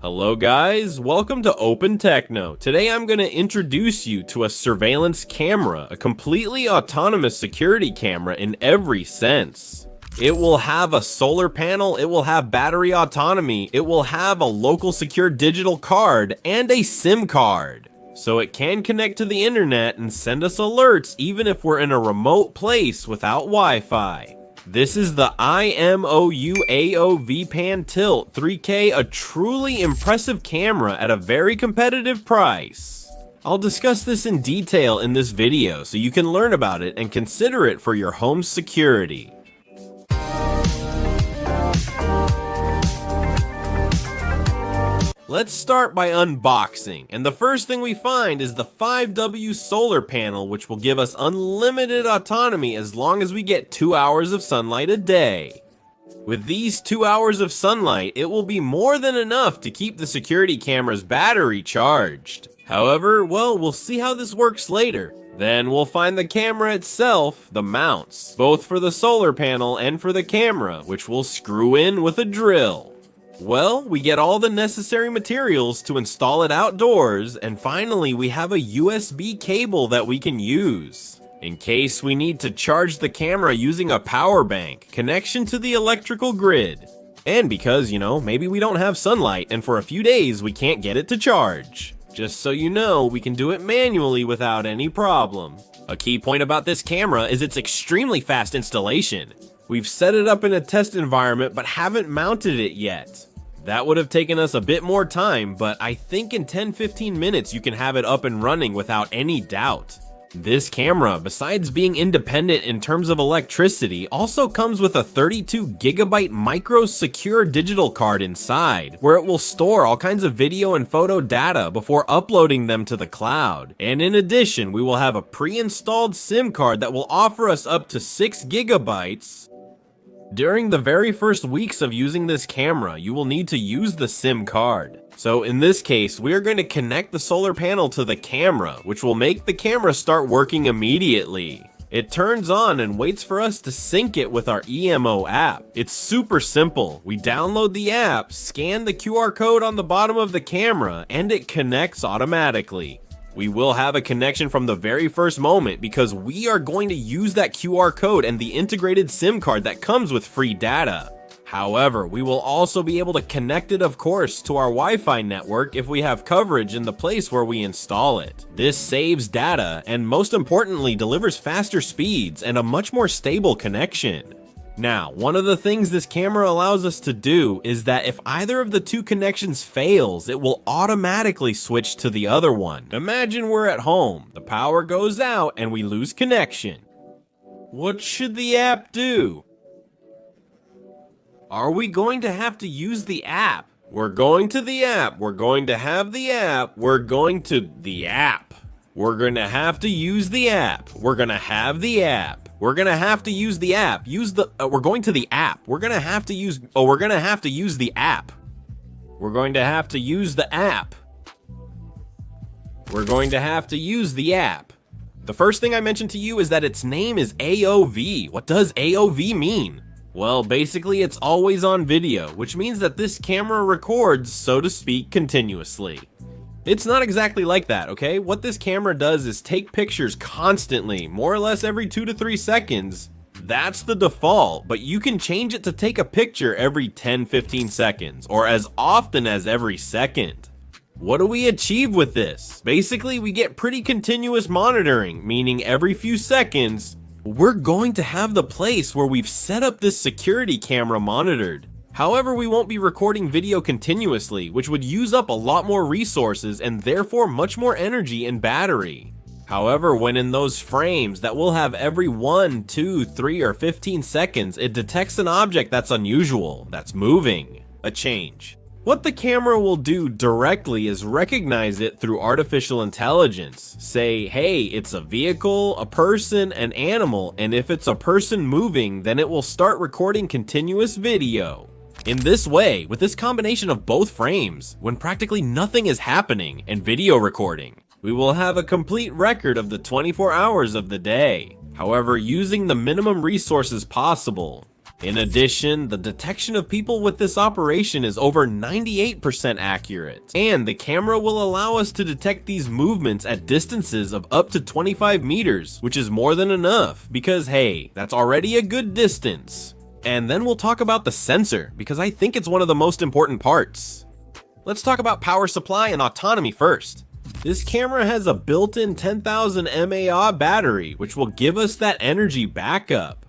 Hello guys, welcome to Open Techno. Today I'm going to introduce you to a surveillance camera, a completely autonomous security camera in every sense. It will have a solar panel, it will have battery autonomy, it will have a local secure digital card, and a SIM card. So it can connect to the internet and send us alerts even if we're in a remote place without Wi-Fi. This is the IMOU AO VPAN Tilt 3K, a truly impressive camera at a very competitive price. I'll discuss this in detail in this video so you can learn about it and consider it for your home security. Let's start by unboxing, and the first thing we find is the 5W solar panel, which will give us unlimited autonomy as long as we get 2 hours of sunlight a day. With these 2 hours of sunlight, it will be more than enough to keep the security camera's battery charged. However, well, we'll see how this works later. Then we'll find the camera itself, the mounts, both for the solar panel and for the camera, which we'll screw in with a drill. Well, we get all the necessary materials to install it outdoors, and finally we have a USB cable that we can use in case we need to charge the camera using a power bank, connection to the electrical grid, and because, maybe we don't have sunlight and for a few days we can't get it to charge. Just so you know, we can do it manually without any problem. A key point about this camera is its extremely fast installation. We've set it up in a test environment but haven't mounted it yet. That would have taken us a bit more time, but I think in 10-15 minutes you can have it up and running without any doubt. This camera, besides being independent in terms of electricity, also comes with a 32GB micro secure digital card inside, where it will store all kinds of video and photo data before uploading them to the cloud. And in addition, we will have a pre-installed SIM card that will offer us up to 6GB. During the very first weeks of using this camera, you will need to use the SIM card. So in this case, we are going to connect the solar panel to the camera, which will make the camera start working immediately. It turns on and waits for us to sync it with our EMO app. It's super simple. We download the app, scan the QR code on the bottom of the camera, and it connects automatically. We will have a connection from the very first moment because we are going to use that QR code and the integrated SIM card that comes with free data. However, we will also be able to connect it, of course, to our Wi-Fi network if we have coverage in the place where we install it. This saves data and, most importantly, delivers faster speeds and a much more stable connection. Now, one of the things this camera allows us to do is that if either of the two connections fails, it will automatically switch to the other one. Imagine we're at home, the power goes out, and we lose connection. What should the app do? Are we going to have to use the app? We're going to the app, we're going to have the app, we're going to the app. We're going to have to use the app, we're going to have the app. We're gonna have to use the app. We're going to the app. We're gonna have to use the app. We're going to have to use the app. We're going to have to use the app. The first thing I mentioned to you is that its name is AOV. What does AOV mean? Well, basically it's always on video, which means that this camera records, so to speak, continuously. It's not exactly like that, okay? What this camera does is take pictures constantly, more or less every 2 to 3 seconds. That's the default, but you can change it to take a picture every 10-15 seconds, or as often as every second. What do we achieve with this? Basically, we get pretty continuous monitoring, meaning every few seconds, we're going to have the place where we've set up this security camera monitored. However, we won't be recording video continuously, which would use up a lot more resources and therefore much more energy and battery. However, when in those frames that we'll have every 1, 2, 3, or 15 seconds, it detects an object that's unusual, that's moving, a change. What the camera will do directly is recognize it through artificial intelligence. Say, hey, it's a vehicle, a person, an animal, and if it's a person moving, then it will start recording continuous video. In this way, with this combination of both frames, when practically nothing is happening, and video recording, we will have a complete record of the 24 hours of the day. However, using the minimum resources possible. In addition, the detection of people with this operation is over 98% accurate, and the camera will allow us to detect these movements at distances of up to 25 meters, which is more than enough, because hey, that's already a good distance. And then we'll talk about the sensor, because I think it's one of the most important parts. Let's talk about power supply and autonomy first. This camera has a built-in 10,000 mAh battery, which will give us that energy backup.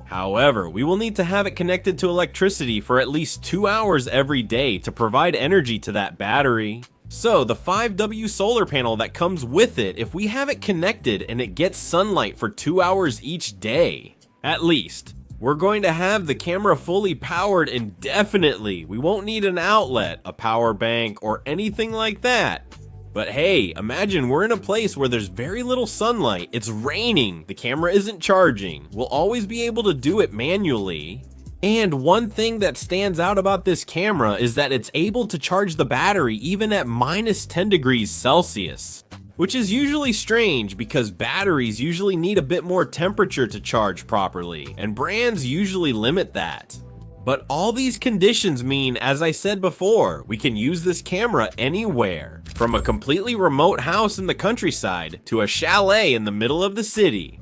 However, we will need to have it connected to electricity for at least 2 hours every day to provide energy to that battery. So the 5W solar panel that comes with it, if we have it connected and it gets sunlight for 2 hours each day, at least, we're going to have the camera fully powered indefinitely. We won't need an outlet, a power bank, or anything like that. But hey, imagine we're in a place where there's very little sunlight, it's raining, the camera isn't charging, we'll always be able to do it manually. And one thing that stands out about this camera is that it's able to charge the battery even at -10 degrees Celsius. Which is usually strange because batteries usually need a bit more temperature to charge properly, and brands usually limit that. But all these conditions mean, as I said before, we can use this camera anywhere, from a completely remote house in the countryside to a chalet in the middle of the city.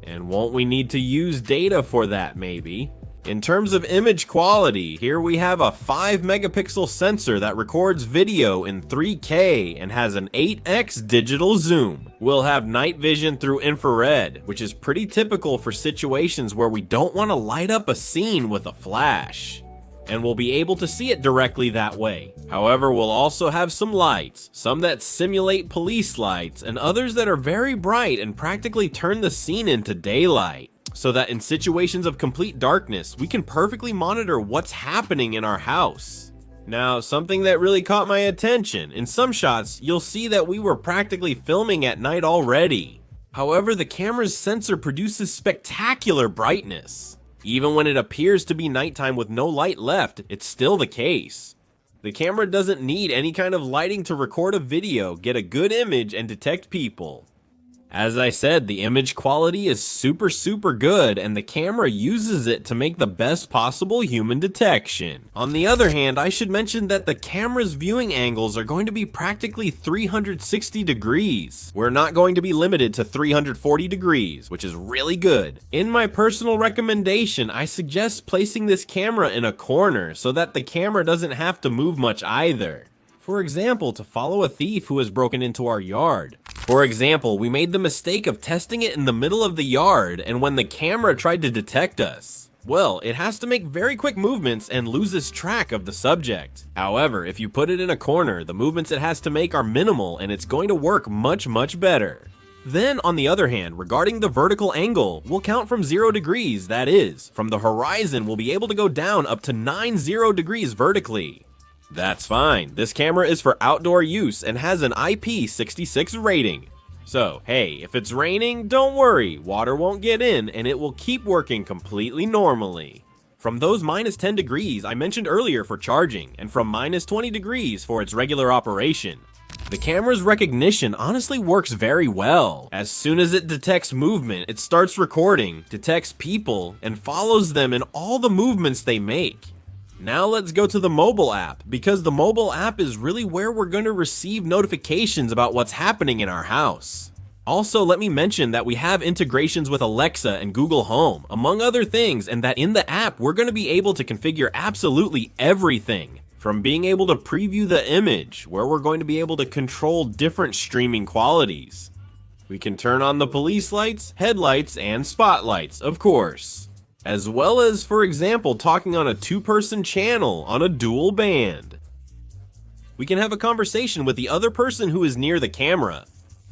And won't we need to use data for that maybe? In terms of image quality, here we have a 5 megapixel sensor that records video in 3K and has an 8x digital zoom. We'll have night vision through infrared, which is pretty typical for situations where we don't want to light up a scene with a flash. And we'll be able to see it directly that way. However, we'll also have some lights, some that simulate police lights, and others that are very bright and practically turn the scene into daylight, so that in situations of complete darkness, we can perfectly monitor what's happening in our house. Now, something that really caught my attention, in some shots, you'll see that we were practically filming at night already. However, the camera's sensor produces spectacular brightness. Even when it appears to be nighttime with no light left, it's still the case. The camera doesn't need any kind of lighting to record a video, get a good image, and detect people. As I said, the image quality is super good, and the camera uses it to make the best possible human detection. On the other hand, I should mention that the camera's viewing angles are going to be practically 360 degrees. We're not going to be limited to 340 degrees, which is really good. In my personal recommendation, I suggest placing this camera in a corner so that the camera doesn't have to move much either. For example, to follow a thief who has broken into our yard. For example, we made the mistake of testing it in the middle of the yard, and when the camera tried to detect us, well, it has to make very quick movements and loses track of the subject. However, if you put it in a corner, the movements it has to make are minimal and it's going to work much better. Then, on the other hand, regarding the vertical angle, we'll count from 0 degrees, that is, from the horizon we'll be able to go down up to 90 degrees vertically. That's fine, this camera is for outdoor use and has an IP66 rating. So, hey, if it's raining, don't worry, water won't get in and it will keep working completely normally. From those -10 degrees I mentioned earlier for charging, and from -20 degrees for its regular operation. The camera's recognition honestly works very well. As soon as it detects movement, it starts recording, detects people, and follows them in all the movements they make. Now let's go to the mobile app, because the mobile app is really where we're going to receive notifications about what's happening in our house. Also, let me mention that we have integrations with Alexa and Google Home, among other things, and that in the app we're going to be able to configure absolutely everything. From being able to preview the image, where we're going to be able to control different streaming qualities. We can turn on the police lights, headlights, and spotlights, of course. As well as, for example, talking on a 2-person channel on a dual band. We can have a conversation with the other person who is near the camera.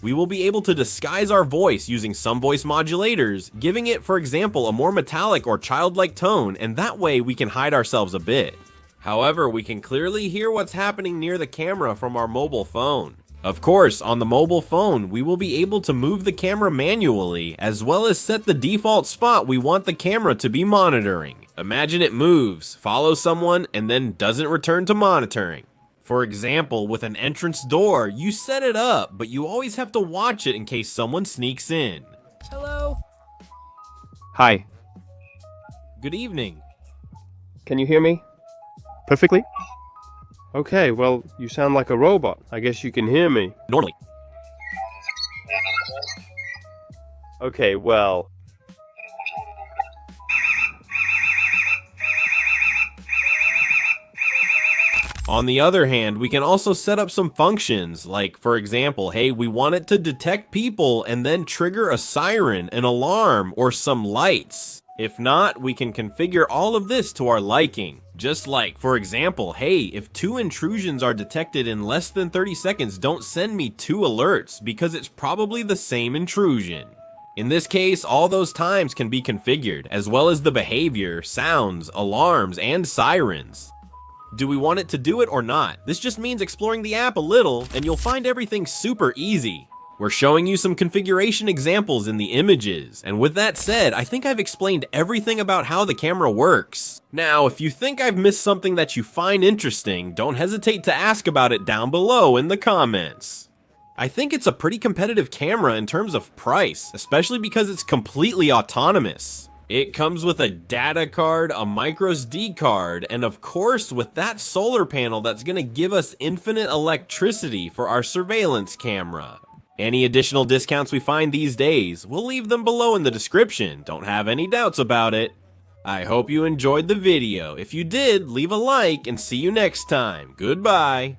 We will be able to disguise our voice using some voice modulators, giving it, for example, a more metallic or childlike tone, and that way we can hide ourselves a bit. However, we can clearly hear what's happening near the camera from our mobile phone. Of course, on the mobile phone, we will be able to move the camera manually, as well as set the default spot we want the camera to be monitoring. Imagine it moves, follows someone, and then doesn't return to monitoring. For example, with an entrance door, you set it up, but you always have to watch it in case someone sneaks in. Hello? Hi. Good evening. Can you hear me? Perfectly? Okay, well, you sound like a robot. I guess you can hear me. Normally. Okay, well... On the other hand, we can also set up some functions, like, for example, hey, we want it to detect people and then trigger a siren, an alarm, or some lights. If not, we can configure all of this to our liking. Just like, for example, hey, if 2 intrusions are detected in less than 30 seconds, don't send me 2 alerts, because it's probably the same intrusion. In this case, all those times can be configured, as well as the behavior, sounds, alarms, and sirens. Do we want it to do it or not? This just means exploring the app a little, and you'll find everything super easy. We're showing you some configuration examples in the images, and with that said, I think I've explained everything about how the camera works. Now, if you think I've missed something that you find interesting, don't hesitate to ask about it down below in the comments. I think it's a pretty competitive camera in terms of price, especially because it's completely autonomous. It comes with a data card, a microSD card, and of course with that solar panel that's gonna give us infinite electricity for our surveillance camera. Any additional discounts we find these days, we'll leave them below in the description, don't have any doubts about it. I hope you enjoyed the video. If you did, leave a like and see you next time. Goodbye.